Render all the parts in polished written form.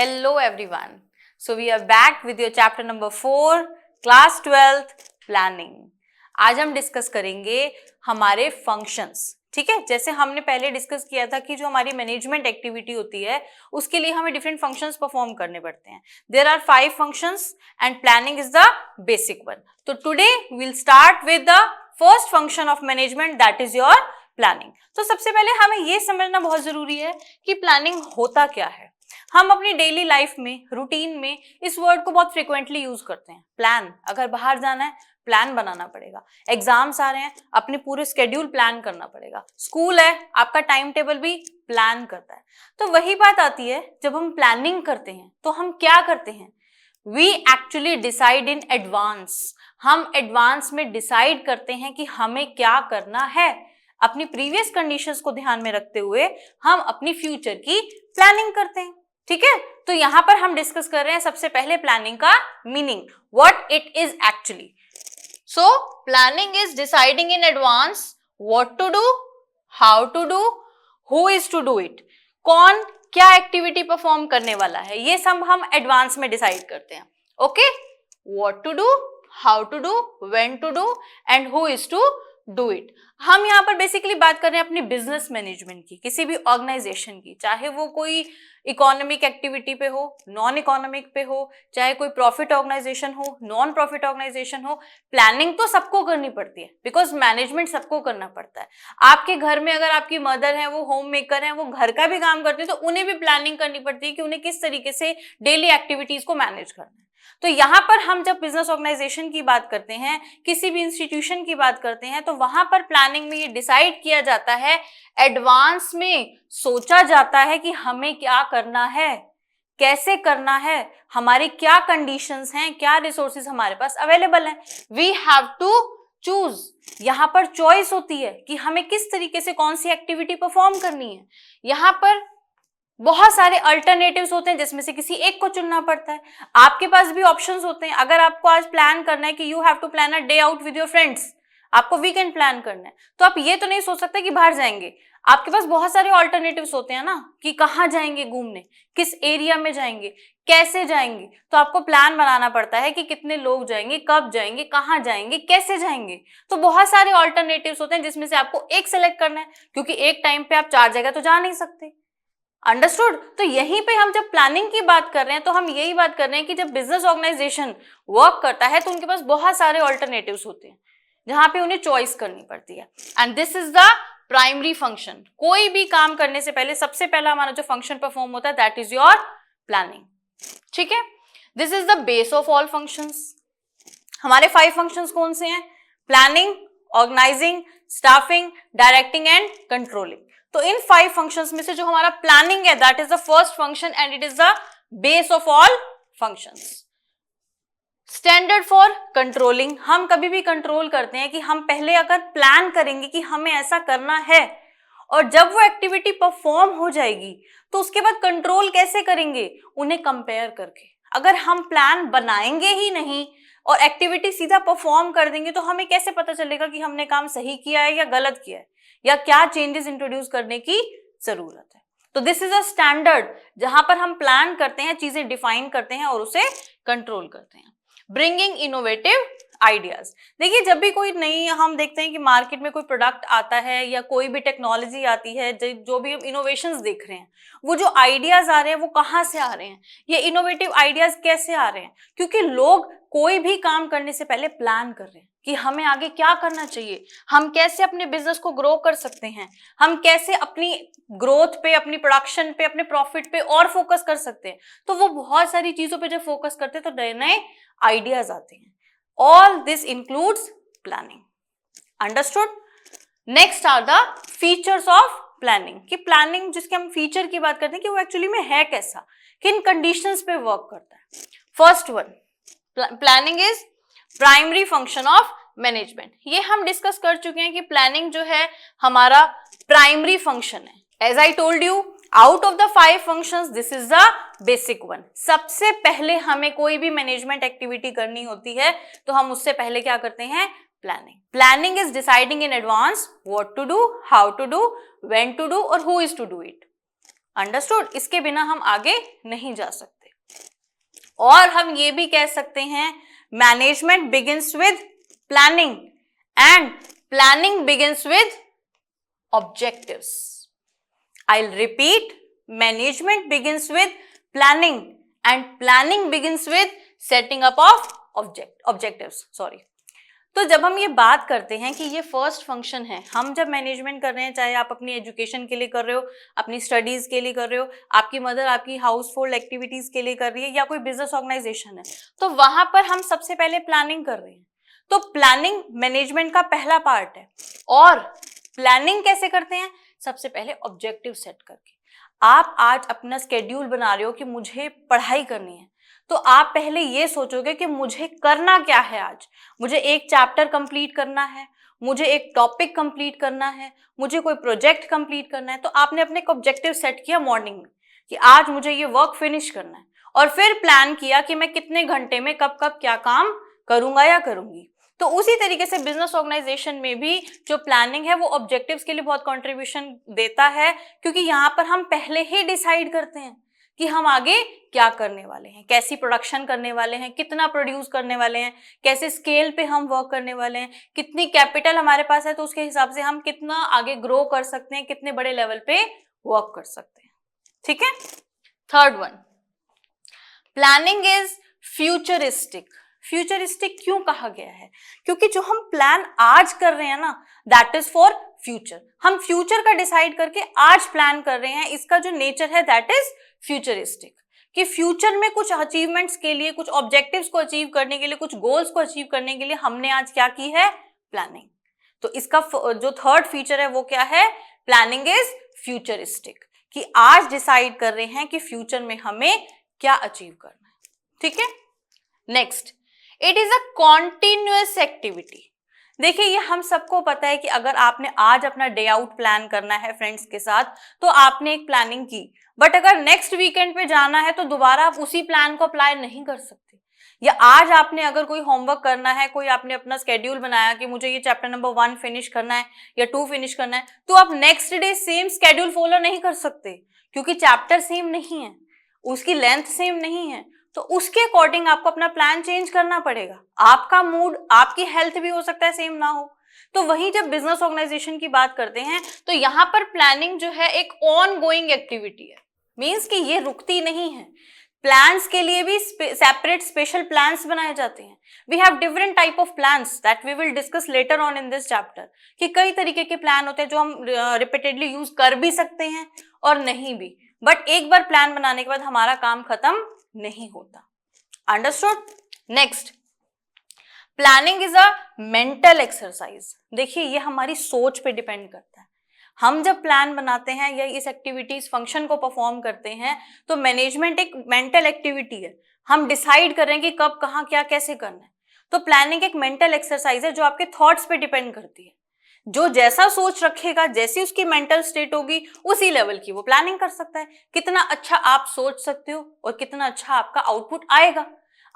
Hello everyone. So we are back with your chapter number 4, class 12th planning. आज हम discuss करेंगे हमारे functions. ठीक है, जैसे हमने पहले डिस्कस किया था कि जो हमारी मैनेजमेंट एक्टिविटी होती है उसके लिए हमें डिफरेंट फंक्शंस परफॉर्म करने पड़ते हैं. There are 5 functions and planning is the basic one. तो today we'll start with the first function of management, that is your planning. तो सबसे पहले हमें ये समझना बहुत जरूरी है कि प्लानिंग होता क्या है. हम अपनी डेली लाइफ में, रूटीन में इस वर्ड को बहुत फ्रिक्वेंटली यूज करते हैं. प्लान, अगर बाहर जाना है प्लान बनाना पड़ेगा. एग्जाम्स आ रहे हैं, अपने पूरे स्केड्यूल प्लान करना पड़ेगा. स्कूल है, आपका टाइम टेबल भी प्लान करता है. तो वही बात आती है, जब हम प्लानिंग करते हैं तो हम क्या करते हैं? We actually decide in advance. हम एडवांस में डिसाइड करते हैं कि हमें क्या करना है. अपनी प्रीवियस कंडीशंस को ध्यान में रखते हुए हम अपनी फ्यूचर की प्लानिंग करते हैं. ठीक है, तो यहां पर हम डिस्कस कर रहे हैं सबसे पहले प्लानिंग का meaning, what it is actually. So planning is deciding in advance what to do, how to do, who is to do it. कौन क्या एक्टिविटी परफॉर्म करने वाला है, ये सब हम एडवांस में डिसाइड करते हैं. Okay, what to do, how to do, when to do and who is to do it. हम यहाँ पर बेसिकली बात कर रहे हैं अपनी बिजनेस मैनेजमेंट की, किसी भी ऑर्गेनाइजेशन की, चाहे वो कोई इकोनॉमिक एक्टिविटी पे हो, नॉन इकोनॉमिक पे हो, चाहे कोई प्रॉफिट ऑर्गेनाइजेशन हो, नॉन प्रॉफिट ऑर्गेनाइजेशन हो. प्लानिंग तो सबको करनी पड़ती है, बिकॉज मैनेजमेंट सबको करना पड़ता है. आपके घर में अगर आपकी मदर है, वो होम मेकर है, वो घर का भी काम करती है, तो उन्हें भी प्लानिंग करनी पड़ती है कि उन्हें किस तरीके से डेली एक्टिविटीज को मैनेज करना है. तो यहाँ पर हम जब बिजनेस ऑर्गेनाइजेशन की बात करते हैं, किसी भी इंस्टीट्यूशन की बात करते हैं, तो वहां पर प्लानिंग में ये डिसाइड किया जाता है, एडवांस में सोचा जाता है कि हमें क्या करना है, कैसे करना है, हमारी क्या कंडीशंस हैं, क्या रिसोर्सेज हमारे पास अवेलेबल हैं. We have to choose. यहाँ पर चॉइस होती है कि हमें किस तरीके से कौन सी एक्टिविटी परफॉर्म करनी है. यहाँ पर बहुत सारे अल्टरनेटिव्स होते हैं जिसमें से किसी एक को चुनना पड़ता है. आपके पास भी ऑप्शंस होते हैं. अगर आपको आज प्लान करना है कि you have to plan a day out with your friends, आपको वीकेंड प्लान करना है, तो आप ये तो नहीं सोच सकते कि बाहर जाएंगे. आपके पास बहुत सारे ऑल्टरनेटिव्स होते हैं ना, कि कहाँ जाएंगे घूमने, किस एरिया में जाएंगे, कैसे जाएंगे. तो आपको प्लान बनाना पड़ता है कि कितने लोग जाएंगे, कब जाएंगे, कहाँ जाएंगे, कैसे जाएंगे. तो बहुत सारे ऑल्टरनेटिव्स होते हैं जिसमें से आपको एक सेलेक्ट करना है, क्योंकि एक टाइम पे आप 4 जगह तो जा नहीं सकते. अंडरस्टूड. तो यहीं पे हम जब प्लानिंग की बात कर रहे हैं तो हम यही बात कर रहे हैं कि जब बिजनेस ऑर्गेनाइजेशन वर्क करता है तो उनके पास बहुत सारे ऑल्टरनेटिव्स होते हैं जहां पे उन्हें चॉइस करनी पड़ती है. And this is the primary function. कोई भी काम करने से पहले सबसे पहला हमारा जो फंक्शन परफॉर्म होता है, दैट इज योर प्लानिंग. ठीक है, this is the base of all functions. हमारे 5 फंक्शंस कौन से हैं? Planning, organizing, staffing, directing and controlling. तो इन 5 फंक्शंस में से जो हमारा प्लानिंग है, that is the first function and it is the base of all functions. Standard for controlling. हम कभी भी कंट्रोल करते हैं कि हम पहले अगर प्लान करेंगे कि हमें ऐसा करना है, और जब वो एक्टिविटी परफॉर्म हो जाएगी तो उसके बाद कंट्रोल कैसे करेंगे? उन्हें कंपेयर करके. अगर हम प्लान बनाएंगे ही नहीं और एक्टिविटी सीधा परफॉर्म कर देंगे तो हमें कैसे पता चलेगा कि हमने काम सही किया है या गलत किया है, या क्या चेंजेस इंट्रोड्यूस करने की जरूरत है. तो दिस इज अ स्टैंडर्ड जहां पर हम प्लान करते हैं, चीजें डिफाइन करते हैं और उसे कंट्रोल करते हैं. Bringing innovative ideas. देखिए, जब भी कोई नई हम देखते हैं कि मार्केट में कोई प्रोडक्ट आता है या कोई भी टेक्नोलॉजी आती है, जो भी हम इनोवेशंस देख रहे हैं, वो जो आइडियाज आ रहे हैं वो कहाँ से आ रहे हैं, ये इनोवेटिव आइडियाज कैसे आ रहे हैं? क्योंकि लोग कोई भी काम करने से पहले प्लान कर रहे हैं कि हमें आगे क्या करना चाहिए, हम कैसे अपने बिजनेस को ग्रो कर सकते हैं, हम कैसे अपनी ग्रोथ पे, अपनी प्रोडक्शन पे, अपने प्रॉफिट पे और फोकस कर सकते हैं. तो वो बहुत सारी चीजों पे जब फोकस करते हैं तो नए नए आइडियाज आते हैं. All this includes planning. Understood? Next are the features of planning. कि planning जिसके हम फीचर की बात करते हैं कि वो एक्चुअली में है कैसा, किन कंडीशंस पे वर्क करता है. First one, planning is primary function of management. ये हम डिस्कस कर चुके हैं कि प्लानिंग जो है हमारा प्राइमरी फंक्शन है. As I told you, out of the 5 functions this is the basic one. सबसे पहले हमें कोई भी मैनेजमेंट एक्टिविटी करनी होती है तो हम उससे पहले क्या करते हैं? Planning. Planning is deciding in advance what to do, how to do, when to do और who is to do it. Understood? इसके बिना हम आगे नहीं जा सकते। और हम ये भी कह सकते हैं management begins with planning and planning begins with objectives. I'll repeat, management begins with planning and planning begins with setting up of objectives. Sorry. तो जब हम ये बात करते हैं कि ये फर्स्ट फंक्शन है, हम जब मैनेजमेंट कर रहे हैं, चाहे आप अपनी एजुकेशन के लिए कर रहे हो, अपनी स्टडीज के लिए कर रहे हो, आपकी मदर आपकी हाउस होल्ड एक्टिविटीज के लिए कर रही है, या कोई बिजनेस ऑर्गेनाइजेशन है, तो वहां पर हम सबसे पहले प्लानिंग कर रहे हैं। तो प्लानिंग मैनेजमेंट का पहला पार्ट है। और प्लानिंग कैसे करते हैं? सबसे पहले ऑब्जेक्टिव सेट करके। आप आज अपना स्केड्यूल बना रहे हो कि मुझे पढ़ाई करनी है, तो आप पहले ये सोचोगे कि मुझे करना क्या है आज। मुझे एक चैप्टर कंप्लीट करना है, मुझे एक टॉपिक कंप्लीट करना है, मुझे कोई प्रोजेक्ट कंप्लीट करना है। तो आपने अपने एक ऑब्जेक्टिव सेट किया मॉर्निंग में कि आज मुझे ये वर्क फिनिश करना है, और फिर प्लान किया कि मैं कितने घंटे में कब कब क्या काम करूंगा या करूंगी। तो उसी तरीके से बिजनेस ऑर्गेनाइजेशन में भी जो प्लानिंग है वो ऑब्जेक्टिव्स के लिए बहुत कंट्रीब्यूशन देता है, क्योंकि यहाँ पर हम पहले ही डिसाइड करते हैं कि हम आगे क्या करने वाले हैं, कैसी प्रोडक्शन करने वाले हैं, कितना प्रोड्यूस करने वाले हैं, कैसे स्केल पे हम वर्क करने वाले हैं, कितनी कैपिटल हमारे पास है, तो उसके हिसाब से हम कितना आगे ग्रो कर सकते हैं, कितने बड़े लेवल पे वर्क कर सकते हैं। ठीक है। Third one, planning is futuristic. Futuristic क्यों कहा गया है? क्योंकि जो हम प्लान आज कर रहे हैं ना, दैट इज फॉर फ्यूचर। हम फ्यूचर का डिसाइड करके आज प्लान कर रहे हैं, इसका जो नेचर है दैट इज फ्यूचरिस्टिक। कि फ्यूचर में कुछ अचीवमेंट्स के लिए, कुछ ऑब्जेक्टिव्स को अचीव करने के लिए, कुछ गोल्स को अचीव करने के लिए हमने आज क्या की है? प्लानिंग। तो इसका जो थर्ड फीचर है वो क्या है? प्लानिंग इज फ्यूचरिस्टिक, कि आज डिसाइड कर रहे हैं कि फ्यूचर में हमें क्या अचीव करना है। ठीक है। Next, it is a continuous activity. देखिए, ये हम सबको पता है कि अगर आपने आज अपना डे आउट प्लान करना है फ्रेंड्स के साथ, तो आपने एक प्लानिंग की, बट अगर नेक्स्ट वीकेंड पे जाना है तो दोबारा आप उसी प्लान को अप्लाई नहीं कर सकते। या आज आपने अगर कोई होमवर्क करना है, कोई आपने अपना स्केड्यूल बनाया कि मुझे ये चैप्टर नंबर 1 फिनिश करना है या 2 फिनिश करना है, तो आप next day same schedule follow नहीं कर सकते, क्योंकि चैप्टर सेम नहीं है, उसकी लेंथ सेम नहीं है। तो उसके अकॉर्डिंग आपको अपना प्लान चेंज करना पड़ेगा। आपका मूड, आपकी हेल्थ भी हो सकता है सेम ना हो। तो वहीं जब बिजनेस ऑर्गेनाइजेशन की बात करते हैं, तो यहाँ पर प्लानिंग जो है एक ऑन गोइंग एक्टिविटी है, मीन्स कि ये रुकती नहीं है। प्लान्स के लिए भी सेपरेट स्पेशल प्लान्स बनाए जाते हैं। We have different type of plans that we will discuss later on in this chapter, कि कई तरीके के प्लान होते हैं जो हम रिपीटेडली यूज कर भी सकते हैं और नहीं भी, बट एक बार प्लान बनाने के बाद हमारा काम खत्म नहीं होता। Understood? Next, planning is a mental exercise. देखिए, ये हमारी सोच पे डिपेंड करता है। हम जब प्लान बनाते हैं या इस एक्टिविटीज फंक्शन को परफॉर्म करते हैं, तो मैनेजमेंट एक मेंटल एक्टिविटी है। हम डिसाइड कर रहे हैं कि कब, कहाँ, क्या, कैसे करना है। तो प्लानिंग एक मेंटल एक्सरसाइज है जो आपके थॉट्स पे डिपेंड करती है। जो जैसा सोच रखेगा, जैसी उसकी मेंटल स्टेट होगी, उसी लेवल की वो प्लानिंग कर सकता है। कितना अच्छा आप सोच सकते हो और कितना अच्छा आपका आउटपुट आएगा।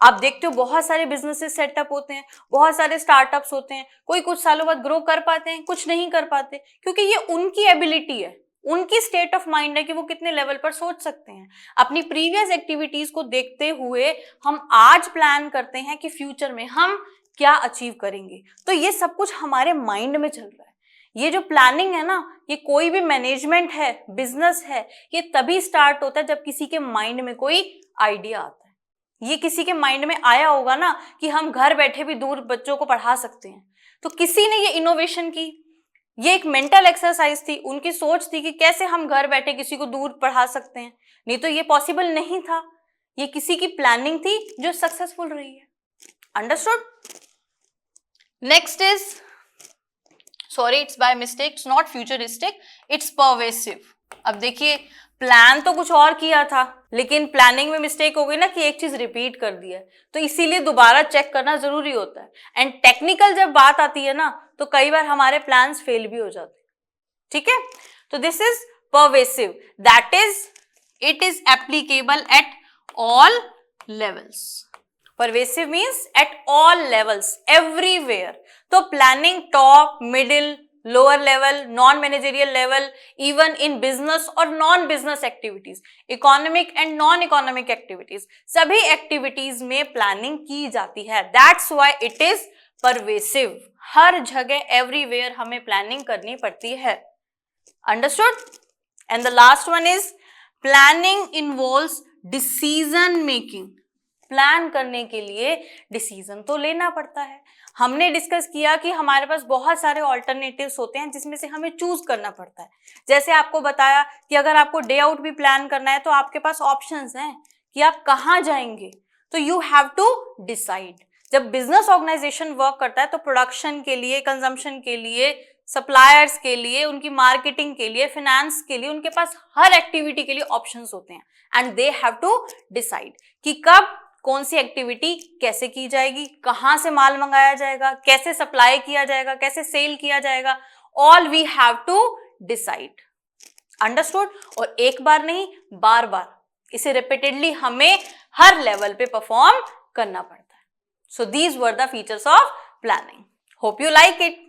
आप देखते हो बहुत सारे बिजनेसेस सेटअप होते हैं, बहुत सारे स्टार्टअप्स होते हैं, कोई कुछ सालों बाद ग्रो कर पाते हैं, कुछ नहीं कर पाते, क्योंकि ये उनकी एबिलिटी है, उनकी स्टेट ऑफ माइंड है कि वो कितने लेवल पर सोच सकते हैं। अपनी प्रीवियस एक्टिविटीज को देखते हुए हम आज प्लान करते हैं कि फ्यूचर में हम क्या अचीव करेंगे। तो ये सब कुछ हमारे माइंड में चल रहा है। ये जो प्लानिंग है ना, ये कोई भी मैनेजमेंट है, बिजनेस है, ये तभी स्टार्ट होता है जब किसी के माइंड में कोई आइडिया आता है। ये किसी के माइंड में आया होगा ना कि हम घर बैठे भी दूर बच्चों को पढ़ा सकते हैं, तो किसी ने ये इनोवेशन की। ये एक मेंटल एक्सरसाइज थी, उनकी सोच थी कि कैसे हम घर बैठे किसी को दूर पढ़ा सकते हैं, नहीं तो ये पॉसिबल नहीं था। ये किसी की प्लानिंग थी जो सक्सेसफुल रही है। Understood? Next is, sorry it's by mistake, it's not futuristic, it's pervasive. अब देखिए, प्लान तो कुछ और किया था, लेकिन प्लानिंग में मिस्टेक हो गई ना कि एक चीज रिपीट कर दिया है, तो इसीलिए दोबारा चेक करना जरूरी होता है। एंड टेक्निकल जब बात आती है ना, तो कई बार हमारे प्लान्स फेल भी हो जाते हैं। ठीक है। तो this is pervasive, that is it is applicable at all levels. Pervasive means at all levels, everywhere. तो planning top, middle, lower level, non managerial level, even in business और non business activities, economic and non economic activities, सभी activities में planning की जाती है. That's why it is pervasive. हर जगह everywhere हमें प्लानिंग करनी पड़ती है. Understood? And the last one is planning involves decision making. Plan करने के लिए डिसीजन तो लेना पड़ता है. हमने डिस्कस किया कि हमारे पास बहुत सारे ऑल्टरनेटिव्स होते हैं जिसमें से हमें चूज करना पड़ता है. जैसे आपको बताया कि अगर आपको डे आउट भी प्लान करना है तो आपके पास ऑप्शंस हैं कि आप कहाँ जाएंगे. तो यू हैव टू डिसाइड. जब बिजनेस ऑर्गेनाइजेशन वर्क करता है तो प्रोडक्शन के लिए, कंजम्पशन के लिए, सप्लायर्स के लिए, उनकी मार्केटिंग के लिए, फाइनेंस के लिए, उनके पास हर एक्टिविटी के लिए ऑप्शंस होते हैं. And they have to decide कि कब कौन सी एक्टिविटी कैसे की जाएगी, कहां से माल मंगाया जाएगा, कैसे सप्लाई किया जाएगा, कैसे सेल किया जाएगा. All we have to decide. Understood? और एक बार नहीं, बार बार इसे रिपीटेडली हमें हर लेवल पे परफॉर्म करना पड़ता है. So these were the features of planning. Hope you like it.